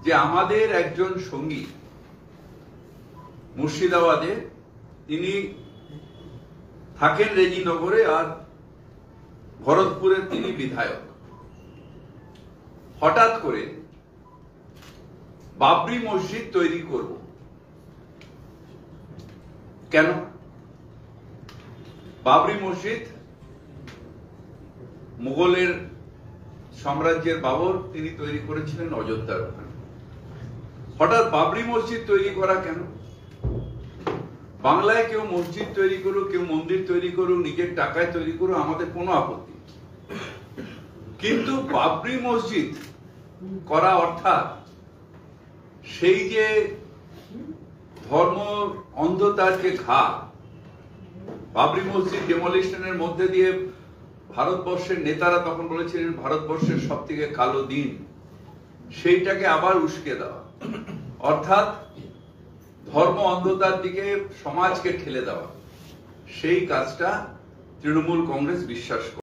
যে আমাদের একজন সঙ্গী মুর্শিদাবাদে, তিনি থাকেন রেজিনগরে আর ভরতপুরের তিনি বিধায়ক, হঠাৎ করে বাবরি মসজিদ তৈরি করব কেন? বাবরি মসজিদ মুঘলের সাম্রাজ্যের বাবর তিনি তৈরি করেছিলেন অযোধ্যার ওখানে। হঠাৎ বাবরি মসজিদ তৈরি করা কেন? বাংলায় কেউ মসজিদ তৈরি করুক, কেউ মন্দির তৈরি করুক, নিজের টাকায় তৈরি করুক, আমাদের কোনো আপত্তি, কিন্তু বাবরি মসজিদ করা অর্থাৎ সেই যে ধর্ম অন্ধতার যে ঘা, বাবরি মসজিদ ডেমোলিশনের মধ্যে দিয়ে ভারতবর্ষের নেতারা তখন বলেছিলেন ভারতবর্ষের সব থেকে কালো দিন, সেইটাকে আবার উস্কে দেওয়া, অর্থাৎ ধর্ম অন্ধতার দিকে সমাজকে ঠেলে দেওয়া, সেই কাজটা তৃণমূল কংগ্রেস বিশ্বাস করে।